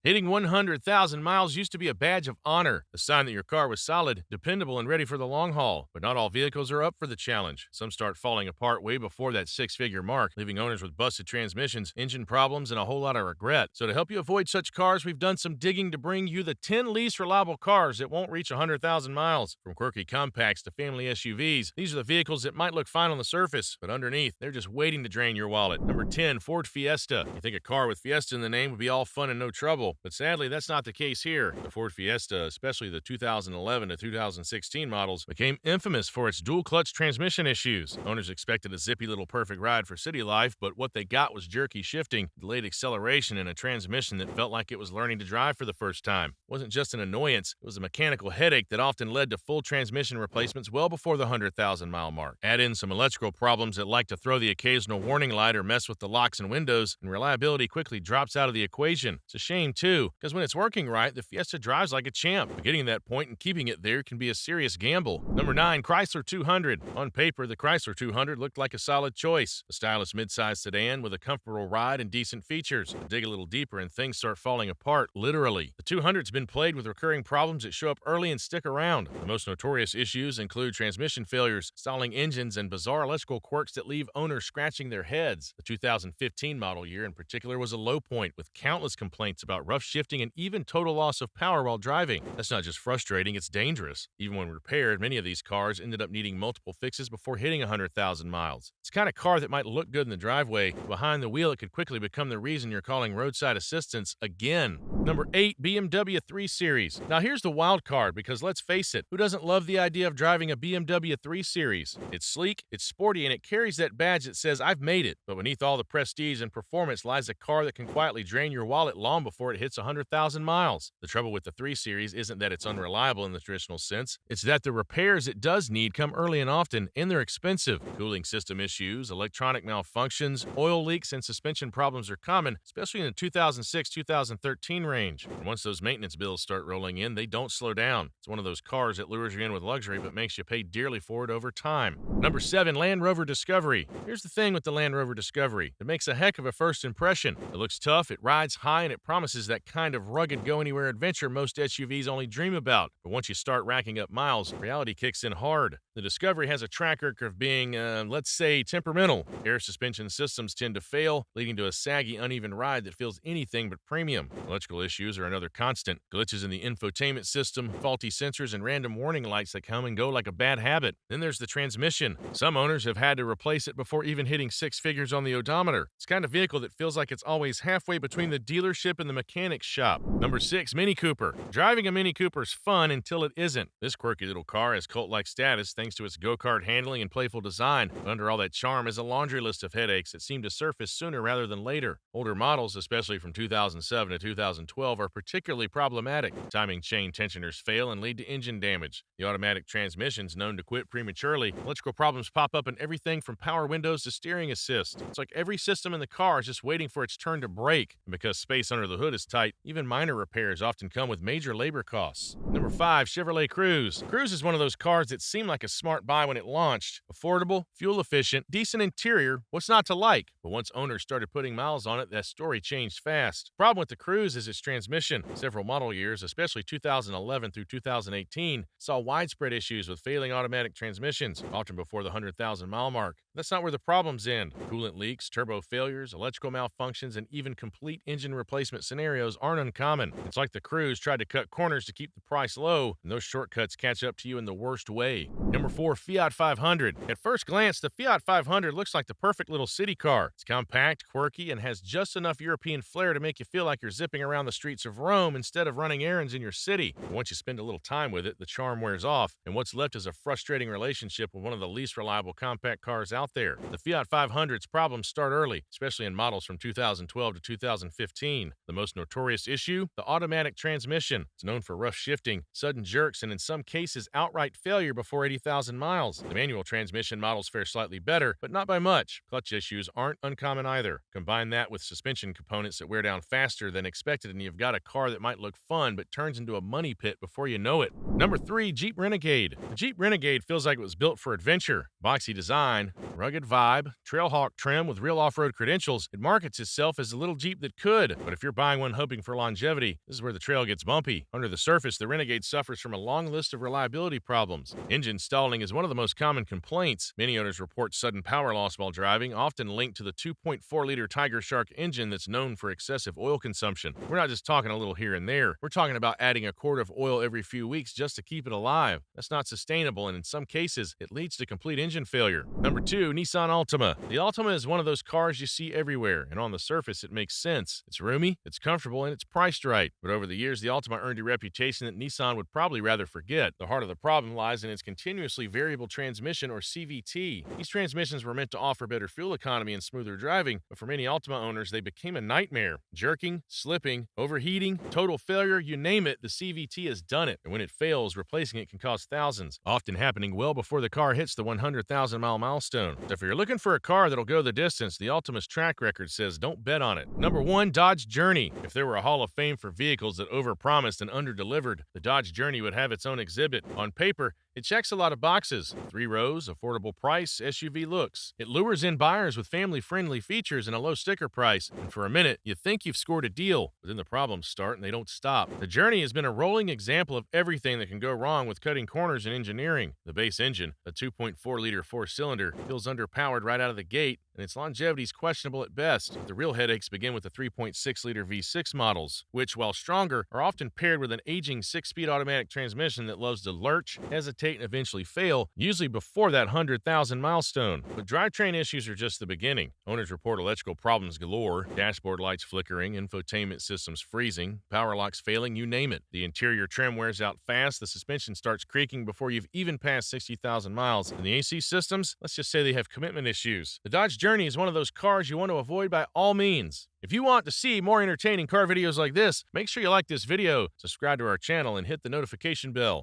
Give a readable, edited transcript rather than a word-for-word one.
Hitting 100,000 miles used to be a badge of honor, a sign that your car was solid, dependable, and ready for the long haul. But not all vehicles are up for the challenge. Some start falling apart way before that six-figure mark, leaving owners with busted transmissions, engine problems, and a whole lot of regret. So to help you avoid such cars, we've done some digging to bring you the 10 least reliable cars that won't reach 100,000 miles. From quirky compacts to family SUVs, these are the vehicles that might look fine on the surface, but underneath, they're just waiting to drain your wallet. Number 10, Ford Fiesta. You think a car with Fiesta in the name would be all fun and no trouble, but sadly, that's not the case here. The Ford Fiesta, especially the 2011 to 2016 models, became infamous for its dual-clutch transmission issues. Owners expected a zippy little perfect ride for city life, but what they got was jerky shifting, delayed acceleration, and a transmission that felt like it was learning to drive for the first time. It wasn't just an annoyance, it was a mechanical headache that often led to full transmission replacements well before the 100,000-mile mark. Add in some electrical problems that like to throw the occasional warning light or mess with the locks and windows, and reliability quickly drops out of the equation. It's a shame, too, because when it's working right, the Fiesta drives like a champ. But getting to that point and keeping it there can be a serious gamble. Number 9, Chrysler 200. On paper, the Chrysler 200 looked like a solid choice. A stylish midsize sedan with a comfortable ride and decent features. But dig a little deeper and things start falling apart, literally. The 200's been plagued with recurring problems that show up early and stick around. The most notorious issues include transmission failures, stalling engines, and bizarre electrical quirks that leave owners scratching their heads. The 2015 model year in particular was a low point, with countless complaints about rough shifting and even total loss of power while driving. That's not just frustrating, it's dangerous. Even when repaired, many of these cars ended up needing multiple fixes before hitting 100,000 miles. It's the kind of car that might look good in the driveway, but behind the wheel it could quickly become the reason you're calling roadside assistance again. Number 8, BMW 3 Series. Now here's the wild card, because let's face it, who doesn't love the idea of driving a BMW 3 Series? It's sleek, it's sporty, and it carries that badge that says, "I've made it." But beneath all the prestige and performance lies a car that can quietly drain your wallet long before it hits 100,000 miles. The trouble with the 3 Series isn't that it's unreliable in the traditional sense, it's that the repairs it does need come early and often, and they're expensive. Cooling system issues, electronic malfunctions, oil leaks, and suspension problems are common, especially in the 2006-2013 range. And once those maintenance bills start rolling in, they don't slow down. It's one of those cars that lures you in with luxury but makes you pay dearly for it over time. Number 7, Land Rover Discovery. Here's the thing with the Land Rover Discovery. It makes a heck of a first impression. It looks tough, it rides high, and it promises that kind of rugged go-anywhere adventure most SUVs only dream about. But once you start racking up miles, reality kicks in hard. The Discovery has a track record of being, let's say, temperamental. Air suspension systems tend to fail, leading to a saggy, uneven ride that feels anything but premium. Electrical issues are another constant. Glitches in the infotainment system, faulty sensors, and random warning lights that come and go like a bad habit. Then there's the transmission. Some owners have had to replace it before even hitting six figures on the odometer. It's the kind of vehicle that feels like it's always halfway between the dealership and the mechanic's shop. Number 6, Mini Cooper. Driving a Mini Cooper's fun until it isn't. This quirky little car has cult-like status thanks to its go-kart handling and playful design, but under all that charm is a laundry list of headaches that seem to surface sooner rather than later. Older models, especially from 2007 to 2012, are particularly problematic. Timing chain tensioners fail and lead to engine damage. The automatic transmission's known to quit prematurely. Electrical problems pop up in everything from power windows to steering assist. It's like every system in the car is just waiting for its turn to brake. And because space under the hood is tight, even minor repairs often come with major labor costs. Number 5, Chevrolet Cruze. Cruze is one of those cars that seemed like a smart buy when it launched. Affordable, fuel efficient, decent interior, what's not to like? But once owners started putting miles on it, that story changed fast. Problem with the Cruze is its transmission. Several model years, especially 2011 through 2018, saw widespread issues with failing automatic transmissions, often before the 100,000 mile mark. That's not where the problems end. Coolant leaks, turbo failures, electrical malfunctions, and even complete engine replacement scenarios aren't uncommon. It's like the Cruze tried to cut corners to keep the price low, and those shortcuts catch up to you in the worst way. Number 4, Fiat 500. At first glance, the Fiat 500 looks like the perfect little city car. It's compact, quirky, and has just enough European flair to make you feel like you're zipping around the streets of Rome instead of running errands in your city. But once you spend a little time with it, the charm wears off, and what's left is a frustrating relationship with one of the least reliable compact cars out there. The Fiat 500's problems start early, especially in models from 2012 to 2015. The most notorious issue? The automatic transmission. It's known for rough shifting, sudden jerks, and in some cases outright failure before 80,000 miles. The manual transmission models fare slightly better, but not by much. Clutch issues aren't uncommon either. Combine that with suspension components that wear down faster than expected, and you've got a car that might look fun but turns into a money pit before you know it. Number 3, Jeep Renegade. The Jeep Renegade feels like it was built for adventure. Boxy design, rugged vibe, Trailhawk trim with real off-road credentials, it markets itself as the little Jeep that could. But if you're buying one one hoping for longevity, this is where the trail gets bumpy. Under the surface, the Renegade suffers from a long list of reliability problems. Engine stalling is one of the most common complaints. Many owners report sudden power loss while driving, often linked to the 2.4-liter Tiger Shark engine that's known for excessive oil consumption. We're not just talking a little here and there. We're talking about adding a quart of oil every few weeks just to keep it alive. That's not sustainable, and in some cases, it leads to complete engine failure. Number 2, Nissan Altima. The Altima is one of those cars you see everywhere, and on the surface, it makes sense. It's roomy, it's comfortable, and it's priced right. But over the years, the Altima earned a reputation that Nissan would probably rather forget. The heart of the problem lies in its continuously variable transmission, or CVT. These transmissions were meant to offer better fuel economy and smoother driving, but for many Altima owners, they became a nightmare. Jerking, slipping, overheating, total failure, you name it, the CVT has done it. And when it fails, replacing it can cost thousands, often happening well before the car hits the 100,000-mile milestone. So if you're looking for a car that'll go the distance, the Altima's track record says don't bet on it. Number 1, Dodge Journey. If there were a Hall of Fame for vehicles that overpromised and underdelivered, the Dodge Journey would have its own exhibit. On paper, it checks a lot of boxes. 3 rows, affordable price, SUV looks. It lures in buyers with family-friendly features and a low sticker price. And for a minute, you think you've scored a deal, but then the problems start and they don't stop. The Journey has been a rolling example of everything that can go wrong with cutting corners in engineering. The base engine, a 2.4-liter 4-cylinder, feels underpowered right out of the gate, and its longevity is questionable at best. The real headaches begin with the 3.6-liter V6 models, which, while stronger, are often paired with an aging 6-speed automatic transmission that loves to lurch, hesitate, and eventually fail, usually before that 100,000 milestone. But drivetrain issues are just the beginning. Owners report electrical problems galore, dashboard lights flickering, infotainment systems freezing, power locks failing, you name it. The interior trim wears out fast, the suspension starts creaking before you've even passed 60,000 miles, and the AC systems, let's just say they have commitment issues. The Dodge Journey is one of those cars you want to avoid by all means. If you want to see more entertaining car videos like this, make sure you like this video, subscribe to our channel, and hit the notification bell.